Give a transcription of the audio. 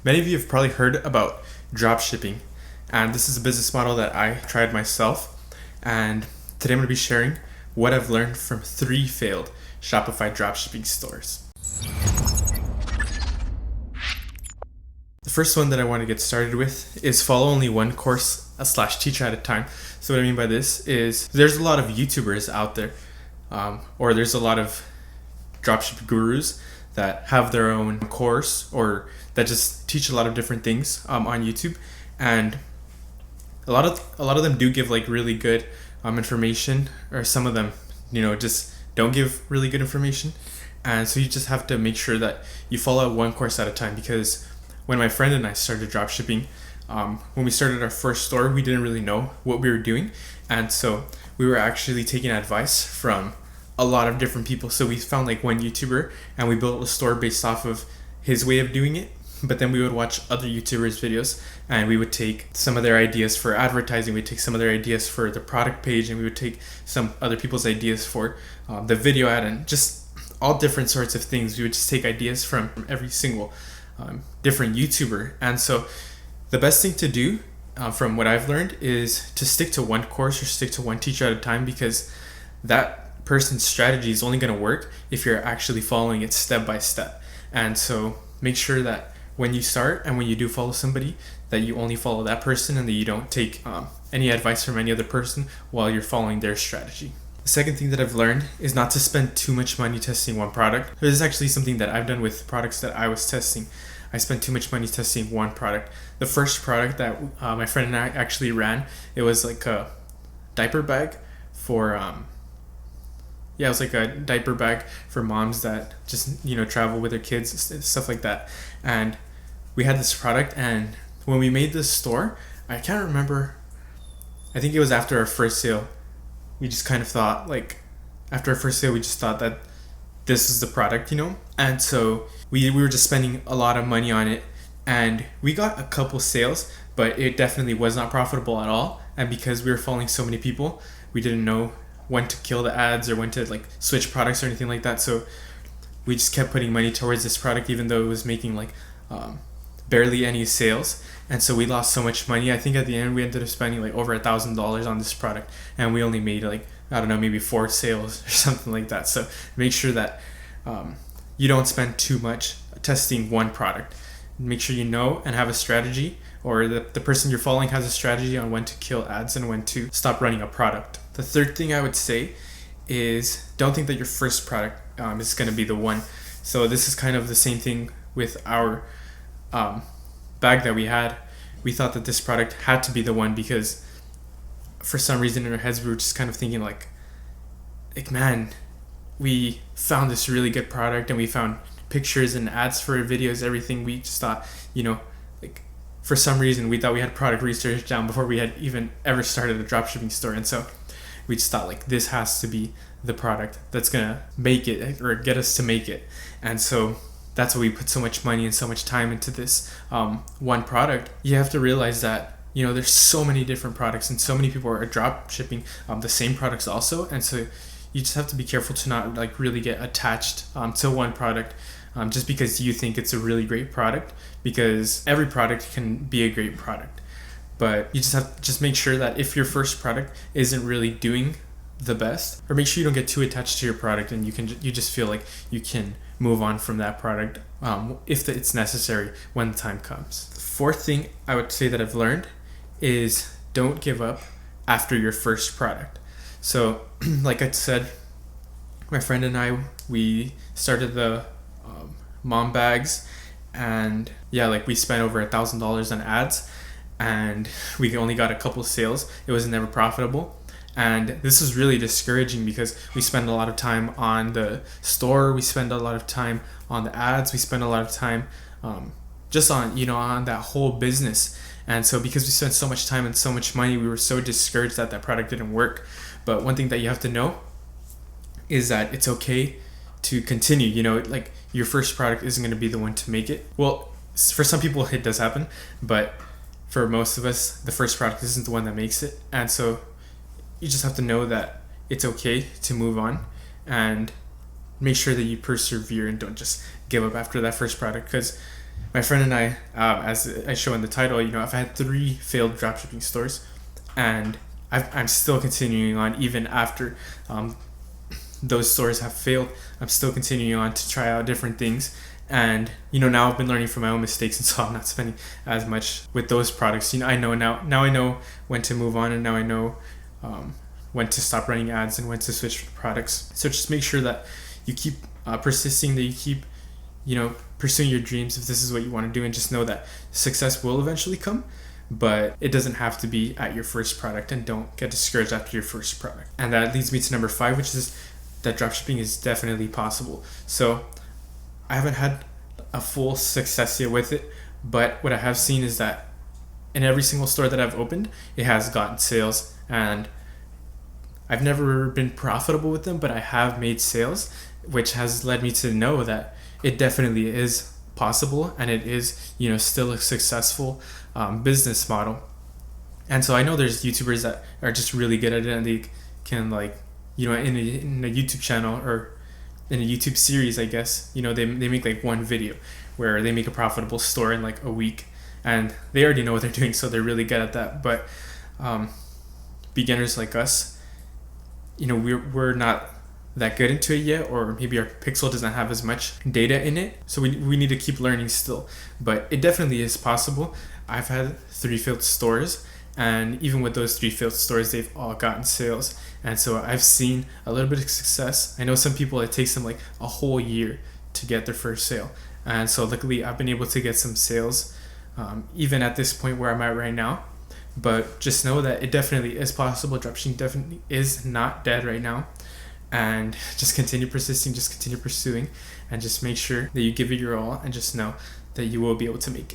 Many of you have probably heard about dropshipping, and this is a business model that I tried myself. And today I'm going to be sharing what I've learned from 3 failed Shopify dropshipping stores. The first one that I want to get started with is follow only one course / teacher at a time. So what I mean by this is there's a lot of YouTubers out there, or there's a lot of dropshipping gurus that have their own course or that just teach a lot of different things on YouTube, and a lot of them do give like really good information, or some of them just don't give really good information. And so you just have to make sure that you follow one course at a time, because when my friend and I started dropshipping, when we started our first store, we didn't really know what we were doing, and so we were actually taking advice from a lot of different people. So we found like one YouTuber and we built a store based off of his way of doing it. But then we would watch other YouTubers' videos and we would take some of their ideas for advertising, we'd take some of their ideas for the product page, and we would take some other people's ideas for the video ad, and just all different sorts of things. We would just take ideas from every single different YouTuber. And so the best thing to do, from what I've learned, is to stick to one course or stick to one teacher at a time, because that person's strategy is only going to work if you're actually following it step by step. And so make sure that when you start and when you do follow somebody, that you only follow that person and that you don't take any advice from any other person while you're following their strategy. The second thing that I've learned is not to spend too much money testing one product. This is actually something that I've done with products that I was testing. I spent too much money testing one product. The first product that my friend and I actually ran, it was like a diaper bag for it was like a diaper bag for moms that just travel with their kids, stuff like that. And we had this product, and when we made this store, I can't remember, I think it was after our first sale, we just kind of thought, like, after our first sale, we just thought that this is the product, and so we were just spending a lot of money on it, and we got a couple sales, but it definitely was not profitable at all. And because we were following so many people, we didn't know when to kill the ads or when to like switch products or anything like that. So we just kept putting money towards this product, even though it was making like barely any sales. And so we lost so much money. I think at the end we ended up spending like over $1,000 on this product, and we only made like, I don't know, maybe 4 sales or something like that. So make sure that you don't spend too much testing one product. Make sure you know and have a strategy, or the person you're following has a strategy on when to kill ads and when to stop running a product. The third thing I would say is don't think that your first product is going to be the one. So this is kind of the same thing with our bag that we had. We thought that this product had to be the one because for some reason in our heads we were just kind of thinking like man, we found this really good product and we found pictures and ads for videos, everything. We just thought, for some reason we thought we had product research down before we had even ever started a dropshipping store. And so we just thought like this has to be the product that's gonna make it or get us to make it. And so that's why we put so much money and so much time into this one product. You have to realize that there's so many different products and so many people are drop shipping the same products also. And so you just have to be careful to not like really get attached to one product just because you think it's a really great product, because every product can be a great product. But you just have to make sure that if your first product isn't really doing the best, or make sure you don't get too attached to your product and you just feel like you can move on from that product if it's necessary when the time comes. The fourth thing I would say that I've learned is don't give up after your first product. So like I said, my friend and I, we started the mom bags, and we spent over $1,000 on ads, and we only got a couple sales. It was never profitable, and this is really discouraging because we spend a lot of time on the store, we spend a lot of time on the ads, we spend a lot of time just on on that whole business. And so because we spent so much time and so much money, we were so discouraged that product didn't work. But one thing that you have to know is that it's okay to continue. Like your first product isn't going to be the one to make it. Well, for some people it does happen, but for most of us, the first product isn't the one that makes it. And so you just have to know that it's okay to move on and make sure that you persevere and don't just give up after that first product, because My friend and I, as I show in the title, I've had 3 failed dropshipping stores, and I'm still continuing on even after those stores have failed. I'm still continuing on to try out different things. And now I've been learning from my own mistakes, and so I'm not spending as much with those products. I know now I know when to move on, and now I know when to stop running ads and when to switch products. So just make sure that you keep persisting, that you keep pursuing your dreams if this is what you want to do, and just know that success will eventually come, but it doesn't have to be at your first product, and don't get discouraged after your first product. And that leads me to number 5, which is that dropshipping is definitely possible. So I haven't had a full success yet with it, but what I have seen is that in every single store that I've opened, it has gotten sales, and I've never been profitable with them, but I have made sales, which has led me to know that it definitely is possible, and it is still a successful business model. And so I know there's YouTubers that are just really good at it, and they can in a YouTube channel or in a YouTube series, I guess, they make like one video where they make a profitable store in like a week, and they already know what they're doing, so they're really good at that. But beginners like us, we're not that good into it yet, or maybe our pixel doesn't have as much data in it, so we need to keep learning still. But it definitely is possible. I've had 3 failed stores, and even with those 3 failed stores, they've all gotten sales, and so I've seen a little bit of success. I know some people, it takes them like a whole year to get their first sale, and so luckily I've been able to get some sales even at this point where I'm at right now. But just know that it definitely is possible. Dropshipping definitely is not dead right now, and just continue persisting, just continue pursuing, and just make sure that you give it your all, and just know that you will be able to make it.